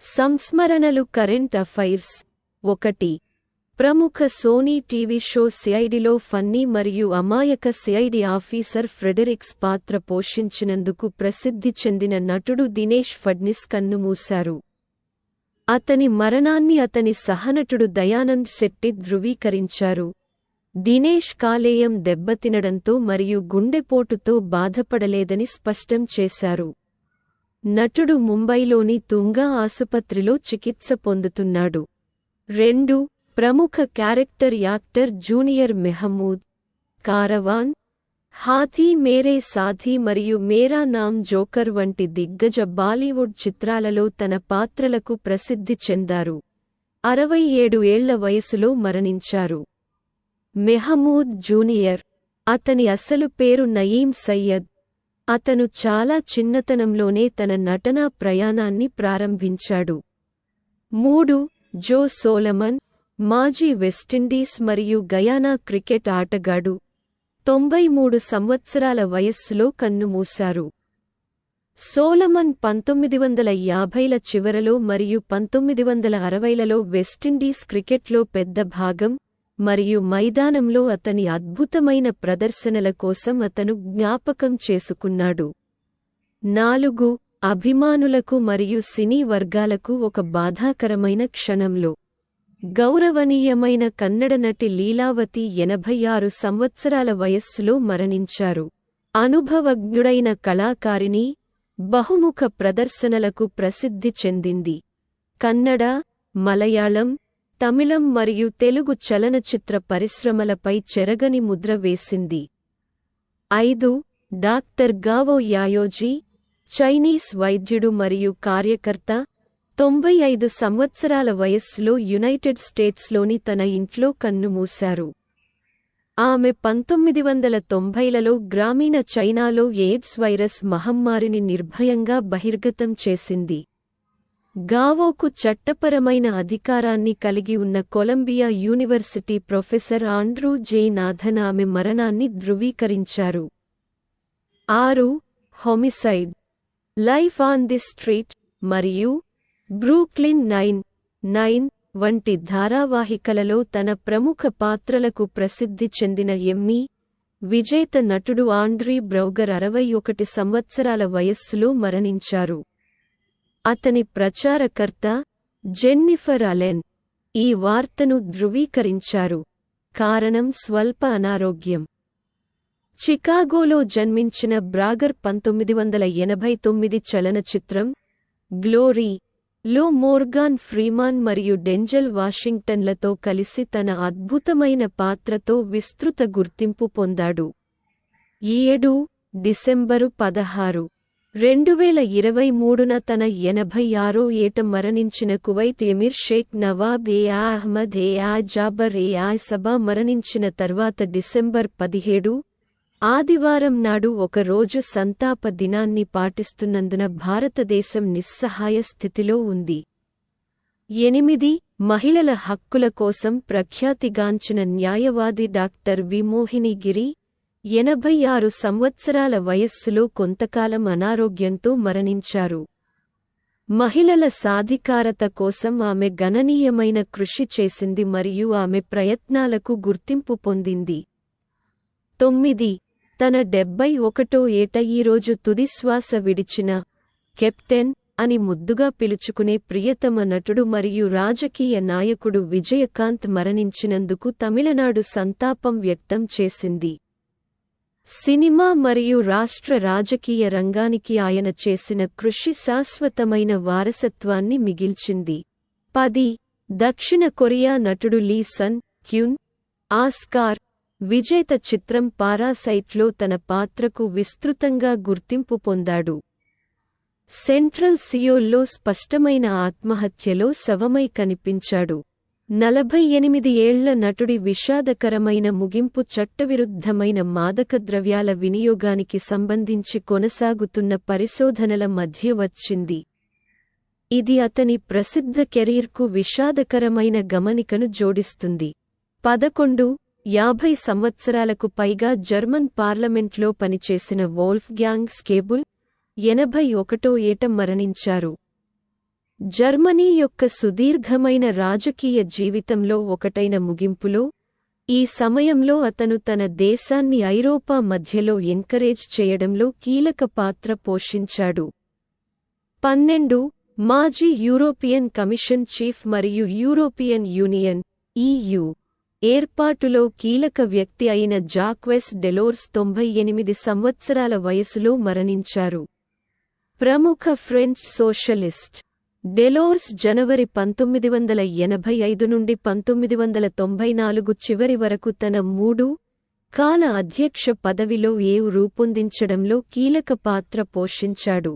సంస్మరణలు current affairs 1. ప్రముఖ Sony TV show సిఐడిలో funny మరియు అమాయక సిఐడి ఆఫీసర్ ఫ్రెడరిక్స్ పాత్ర పోషించినందుకు ప్రసిద్ధి చెందిన నటుడు దినేష్ ఫడ్నిస్ కన్నుమూశారు. అతని మరణాన్ని అతని సహనటుడు దయానంద్ శెట్టి ధృవీకరించారు. దినేష్ కాలేయం దెబ్బతినడంతో మరియు గుండెపోటుతో బాధపడలేదని స్పష్టం చేశారు. నటుడు ముంబైలోని తుంగా ఆసుపత్రిలో చికిత్స పొందుతున్నాడు. 2. ప్రముఖ character actor junior Mehmood Caravan, Haathi Mere Saathi మరియు మేరా నామ్ జోకర్ వంటి దిగ్గజ బాలీవుడ్ చిత్రాలలో తన పాత్రలకు ప్రసిద్ధి చెందారు. 67 ఏళ్ల వయసులో మరణించారు. మెహమూద్ జూనియర్, అతని అసలు పేరు నయీం సయ్యద్. అతను చాలా చిన్నతనంలోనే తన నటనా ప్రయాణాన్ని ప్రారంభించాడు. 3. జో సోలమన్, మాజీ వెస్టిండీస్ మరియు గయానా క్రికెట్ ఆటగాడు. 93 సంవత్సరాల వయస్సులో కన్నుమూశారు. సోలమన్ 1950ల చివరలో మరియు 1960లలో వెస్టిండీస్ క్రికెట్లో పెద్ద భాగం మరియు మైదానంలో అతని అద్భుతమైన ప్రదర్శనల కోసం అతను జ్ఞాపకం చేసుకున్నాడు. 4. అభిమానులకు మరియు సినీ వర్గాలకు ఒక బాధాకరమైన క్షణంలో గౌరవనీయమైన కన్నడ నటి లీలావతి 86 సంవత్సరాల వయస్సులో మరణించారు. అనుభవజ్ఞుడైన కళాకారిణి, బహుముఖ ప్రదర్శనలకు ప్రసిద్ధి చెందింది. కన్నడ, మలయాళం, తమిళం మరియు తెలుగు చలనచిత్ర పరిశ్రమలపై చెరగని ముద్ర వేసింది. 5. డాక్టర్ గావో యాయోజీ, చైనీస్ వైద్యుడు మరియు కార్యకర్త, 95 సంవత్సరాల వయస్సులో యునైటెడ్ స్టేట్స్లోని తన ఇంట్లో కన్నుమూశారు. ఆమె 1990లలో గ్రామీణ చైనాలో ఎయిడ్స్ వైరస్ మహమ్మారిని నిర్భయంగా బహిర్గతం చేసింది. గావోకు చట్టపరమైన అధికారాన్ని కలిగి ఉన్న కొలంబియా యూనివర్సిటీ ప్రొఫెసర్ ఆండ్రూ జే నాథన్ ఆమె మరణాన్ని ధృవీకరించారు. 6. Homicide, life on the street మరియు బ్రూక్లిన్ నైన్ వంటి ధారావాహికలలో తన ప్రముఖ పాత్రలకు ప్రసిద్ధి చెందిన ఎమ్మీ విజేత నటుడు ఆండ్రీ బ్రౌగర్ 61 సంవత్సరాల వయస్సులో మరణించారు. అతని ప్రచారకర్త జెన్నిఫర్ అలెన్ ఈ వార్తను ధృవీకరించారు. కారణం స్వల్ప అనారోగ్యం. చికాగోలో జన్మించిన బ్రాగర్ 1989 చలనచిత్రం గ్లోరీ లో మోర్గాన్ ఫ్రీమాన్ మరియు డెంజెల్ వాషింగ్టన్లతో కలిసి తన అద్భుతమైన పాత్రతో విస్తృత గుర్తింపు పొందాడు. 7. డిసెంబరు 16, 2023న తన 86వ ఏట మరణించిన Kuwait emir Sheikh Nawaf Ahmad Jaber Sabah మరణించిన తర్వాత డిసెంబర్ 17, ఆదివారం నాడు ఒక రోజు సంతాప దినాన్ని పాటిస్తున్నందున భారతదేశం నిస్సహాయ స్థితిలో ఉంది. 8. మహిళల హక్కుల కోసం ప్రఖ్యాతిగాంచిన న్యాయవాది డాక్టర్ వి మోహిని గిరి 86 సంవత్సరాల వయస్సులో కొంతకాలం అనారోగ్యంతో మరణించారు. మహిళల సాధికారత కోసం ఆమె గణనీయమైన కృషి చేసింది మరియు ఆమె ప్రయత్నాలకు గుర్తింపు పొందింది. 9. తన 71వ ఏట ఈరోజు తుదిశ్వాస విడిచిన కెప్టెన్ అని ముద్దుగా పిలుచుకునే ప్రియతమ నటుడు మరియు రాజకీయ నాయకుడు విజయకాంత్ మరణించినందుకు తమిళనాడు సంతాపం వ్యక్తం చేసింది. సినిమా మరియు రాష్ట్ర రాజకీయ రంగానికి ఆయన చేసిన కృషి శాశ్వతమైన వారసత్వాన్ని మిగిల్చింది. 10. దక్షిణ కొరియా నటుడు లీ సన్ హ్యున్ ఆస్కార్ విజేత చిత్రం పారాసైట్లో తన పాత్రకు విస్తృతంగా గుర్తింపు పొందాడు. సెంట్రల్ సియోల్లో స్పష్టమైన ఆత్మహత్యలో శవమై కనిపించాడు. 48 ఏళ్ల నటుడి విషాదకరమైన ముగింపు చట్టవిరుద్ధమైన మాదకద్రవ్యాల వినియోగానికి సంబంధించి కొనసాగుతున్న పరిశోధనల మధ్య వచ్చింది. ఇది అతని ప్రసిద్ధ కెరీర్కు విషాదకరమైన గమనికను జోడిస్తుంది. 11. 50 సంవత్సరాలకు పైగా జర్మన్ పార్లమెంట్లో పనిచేసిన వోల్ఫ్గ్యాంగ్ స్కేబుల్ 81వ ఏట మరణించారు. జర్మనీ యొక్క సుదీర్ఘమైన రాజకీయ జీవితంలో ఒకటైన ముగింపులో, ఈ సమయంలో అతను తన దేశాన్ని ఐరోపా మధ్యలో ఎంకరేజ్ చేయడంలో కీలక పాత్ర పోషించాడు. 12 మాజీ యూరోపియన్ కమిషన్ చీఫ్ మరియు యూరోపియన్ యూనియన్ (EU) ఏర్పాటులో కీలక వ్యక్తి అయిన జాక్వెస్ డెలోర్స్ 98 సంవత్సరాల వయసులో మరణించారు. ప్రముఖ ఫ్రెంచ్ సోషలిస్ట్ డెలోర్స్ జనవరి 1985 నుండి 1994 చివరి వరకు తన 3 కాల అధ్యక్ష పదవిలో EU రూపొందించడంలో కీలక పాత్ర పోషించాడు.